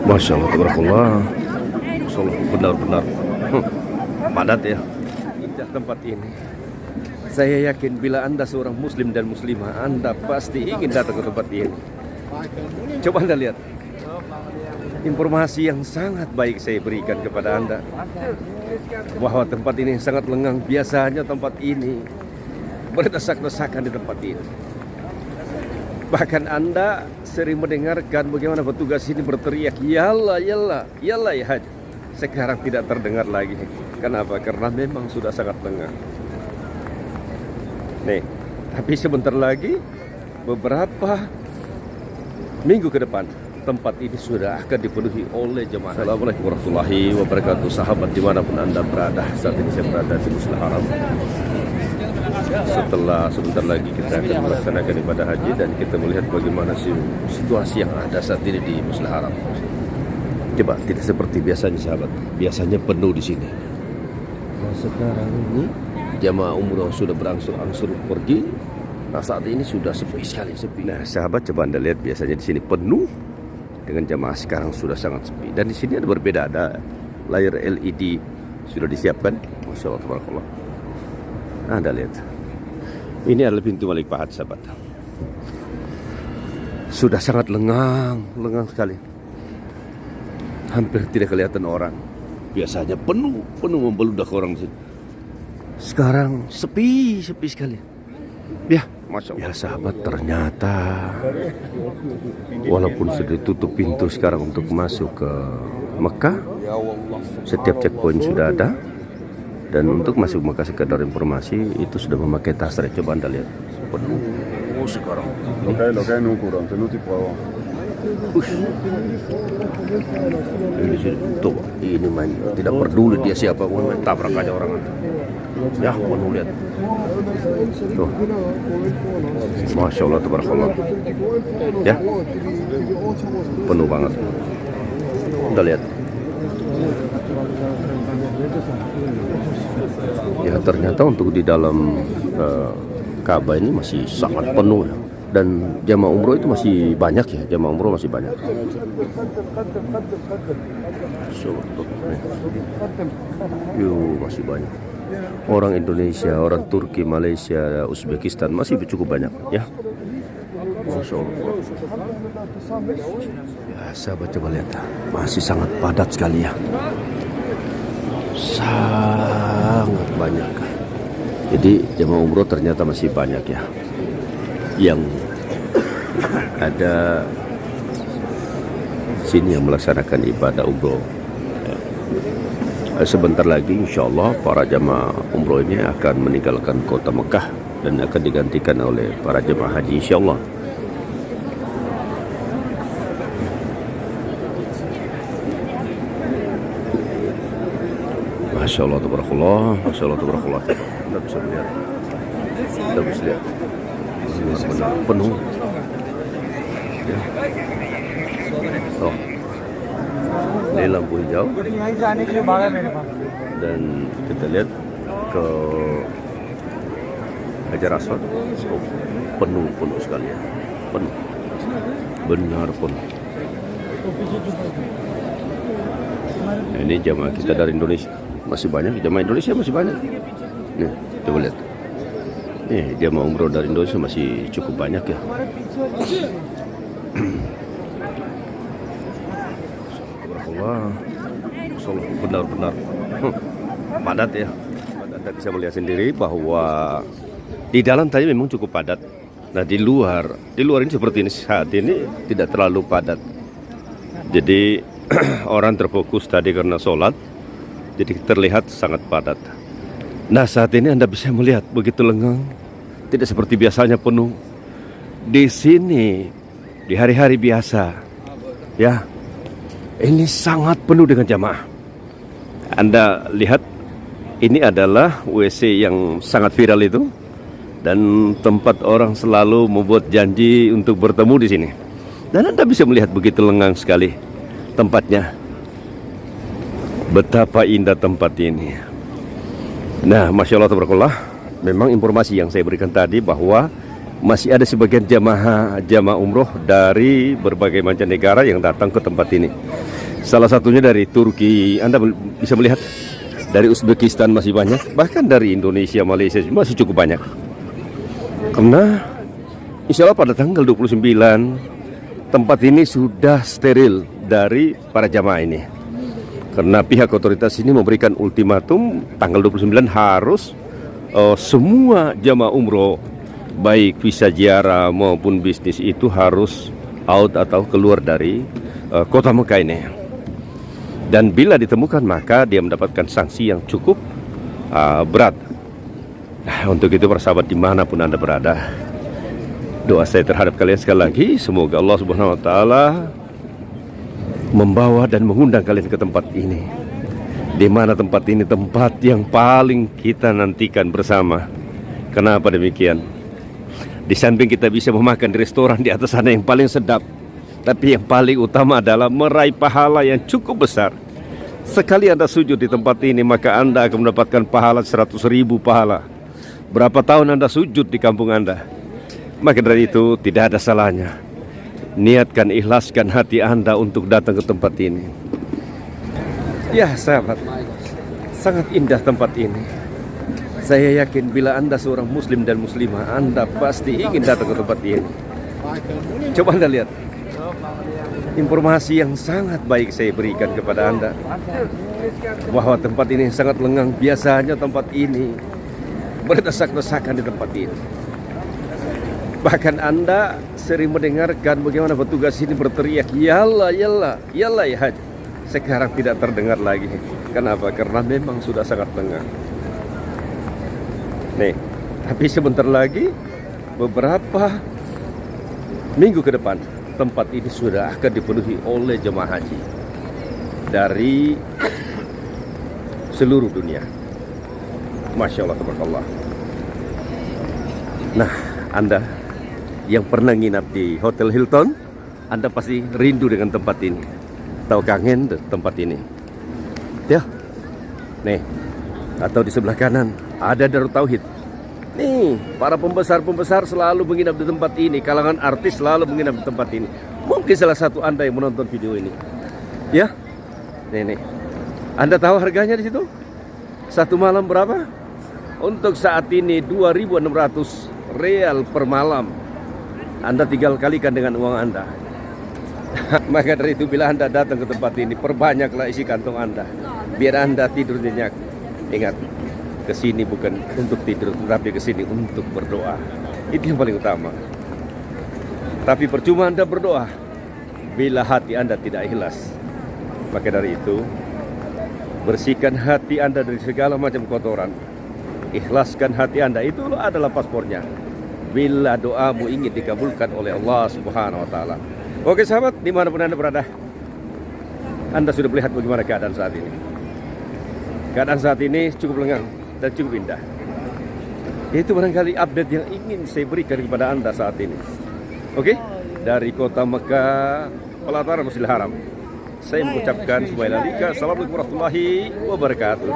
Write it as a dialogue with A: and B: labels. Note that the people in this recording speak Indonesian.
A: Masya Allah, tabarakallah. Benar-benar padat ya tempat ini. Saya yakin bila Anda seorang muslim dan muslimah, Anda pasti ingin datang ke tempat ini. Coba Anda lihat. Informasi yang sangat baik saya berikan kepada Anda, bahwa tempat ini sangat lengang. Biasanya tempat ini berdesak-desakan di tempat ini. Bahkan Anda sering mendengarkan bagaimana petugas ini berteriak, "Yalla, yalla, yalla ya Haj." Sekarang tidak terdengar lagi. Kenapa? Karena memang sudah sangat lengang. Nih, tapi sebentar lagi, beberapa minggu ke depan, tempat ini sudah akan dipenuhi oleh jemaah. Assalamualaikum warahmatullahi wabarakatuh. Sahabat dimanapun Anda berada, saat ini saya berada di Masjidil Haram. Setelah sebentar lagi kita akan melaksanakan ibadah haji, dan kita melihat bagaimana situasi yang ada saat ini di Masjidil Haram. Coba, tidak seperti biasanya sahabat. Biasanya penuh di sini. Nah, sekarang ini jamaah umroh sudah berangsur-angsur pergi. Nah, saat ini sudah sepi sekali, sepi. Nah, sahabat, coba Anda lihat, biasanya di sini penuh. Dengan jamaah sekarang sudah sangat sepi. Dan di sini ada berbeda, ada layar LED sudah disiapkan. Masya Allah, tabarakallah. Nah, Anda lihat. Ini adalah pintu Malik Fahad, sahabat. Sudah sangat lengang sekali. Hampir tidak kelihatan orang. Biasanya penuh membeludak orang di sini. Sekarang sepi sekali. Ya, Masya Allah. Ya sahabat, ternyata walaupun sudah ditutup pintu sekarang untuk masuk ke Mekah, setiap checkpoint sudah ada. Dan untuk masuk Mekah, sekedar informasi, itu sudah memakai tasreh. Coba Anda lihat, penuh sekarang. Ini main tidak peduli dia siapa, main tabrak aja orang. Ya, penuh, lihat. Tuh. Masya Allah, tabarakallah. Ya, penuh banget. Kita lihat. Ya, ternyata untuk di dalam Ka'bah ini masih sangat penuh ya. Dan jamaah umroh itu masih banyak ya, jamaah umroh masih banyak. Masih banyak. Orang Indonesia, orang Turki, Malaysia, Uzbekistan masih cukup banyak ya. Masya Allah. Ya, sahabat, coba lihat, masih sangat padat sekali ya. Sangat banyak. Jadi jamaah umroh ternyata masih banyak ya, yang ada sini yang melaksanakan ibadah umroh. Sebentar lagi insya Allah para jamaah umroh ini akan meninggalkan kota Mekah dan akan digantikan oleh para jamaah haji insya Allah. Masya Allah, tabarakallah. Masya Allah, tabarakallah. Kita bisa melihat, penuh ya. Oh, ini lampu hijau, dan kita lihat ke Hajar Aswad. Oh, penuh sekali ya, penuh, benar penuh. Ini jamaah kita dari Indonesia masih banyak, jamaah Indonesia masih banyak. Nih, coba lihat. Nih, jamaah umroh dari Indonesia masih cukup banyak ya. Benar-benar padat ya. Anda bisa melihat sendiri bahwa di dalam tadi memang cukup padat. Nah, di luar ini seperti ini, saat ini tidak terlalu padat. Jadi orang terfokus tadi karena sholat, jadi terlihat sangat padat. Nah, saat ini Anda bisa melihat begitu lengang, tidak seperti biasanya penuh. Di sini di hari-hari biasa ya, ini sangat penuh dengan jamaah. Anda lihat, ini adalah WC yang sangat viral itu, dan tempat orang selalu membuat janji untuk bertemu di sini. Dan Anda bisa melihat begitu lengang sekali tempatnya. Betapa indah tempat ini. Nah, Masya Allah, tabarakallah. Memang informasi yang saya berikan tadi bahwa masih ada sebagian jamaah umroh dari berbagai macam negara yang datang ke tempat ini. Salah satunya dari Turki. Anda bisa melihat dari Uzbekistan masih banyak, bahkan dari Indonesia, Malaysia masih cukup banyak. Karena insya Allah pada tanggal 29 tempat ini sudah steril dari para jamaah ini. Karena pihak otoritas ini memberikan ultimatum tanggal 29 harus semua jamaah umroh baik visa ziarah maupun bisnis itu harus out atau keluar dari kota Mekah ini. Dan bila ditemukan maka dia mendapatkan sanksi yang cukup berat. Untuk itu para sahabat dimanapun Anda berada, doa saya terhadap kalian sekali lagi, semoga Allah Subhanahu wa Ta'ala membawa dan mengundang kalian ke tempat ini, di mana tempat ini tempat yang paling kita nantikan bersama. Kenapa demikian? Di samping kita bisa memakan di restoran di atas sana yang paling sedap, tapi yang paling utama adalah meraih pahala yang cukup besar. Sekali Anda sujud di tempat ini, maka Anda akan mendapatkan pahala 100.000 pahala. Berapa tahun Anda sujud di kampung Anda? Maka dari itu tidak ada salahnya niatkan, ikhlaskan hati Anda untuk datang ke tempat ini. Ya sahabat, sangat indah tempat ini. Saya yakin bila Anda seorang muslim dan muslimah, Anda pasti ingin datang ke tempat ini. Coba Anda lihat informasi yang sangat baik saya berikan kepada Anda, bahwa tempat ini sangat lengang. Biasanya tempat ini berdesak-desakan di tempat ini. Bahkan Anda sering mendengarkan bagaimana petugas ini berteriak, "Yalla, yalla, yalla ya Haji." Sekarang tidak terdengar lagi. Kenapa? Karena memang sudah sangat lengang. Nih, tapi sebentar lagi, beberapa minggu ke depan, tempat ini sudah akan dipenuhi oleh jemaah haji dari seluruh dunia. Masya Allah, tabarakallah. Nah, Anda yang pernah nginap di Hotel Hilton, Anda pasti rindu dengan tempat ini, atau kangen tempat ini. Ya, nih, atau di sebelah kanan ada Darut Tauhid. Nih, para pembesar-pembesar selalu menginap di tempat ini, kalangan artis selalu menginap di tempat ini. Mungkin salah satu Anda yang menonton video ini. Ya, nih, Anda tahu harganya di situ? Satu malam berapa? Untuk saat ini 2.600 real per malam. Anda tinggal kalikan dengan uang Anda. Maka dari itu bila Anda datang ke tempat ini, perbanyaklah isi kantong Anda, biar Anda tidur nyenyak. Ingat, kesini bukan untuk tidur, tetapi kesini untuk berdoa. Itu yang paling utama. Tapi percuma Anda berdoa bila hati Anda tidak ikhlas. Maka dari itu, bersihkan hati Anda dari segala macam kotoran. Ikhlaskan hati Anda, itu adalah paspornya bila doamu ingin dikabulkan oleh Allah Subhanahu wa Ta'ala. Oke sahabat, dimanapun Anda berada, Anda sudah melihat bagaimana keadaan saat ini. Keadaan saat ini cukup lengang dan cukup indah. Itu barangkali update yang ingin saya berikan kepada Anda saat ini. Oke, dari kota Mekah, pelataran Masjidil Haram, saya mengucapkan Assalamualaikum warahmatullahi wabarakatuh.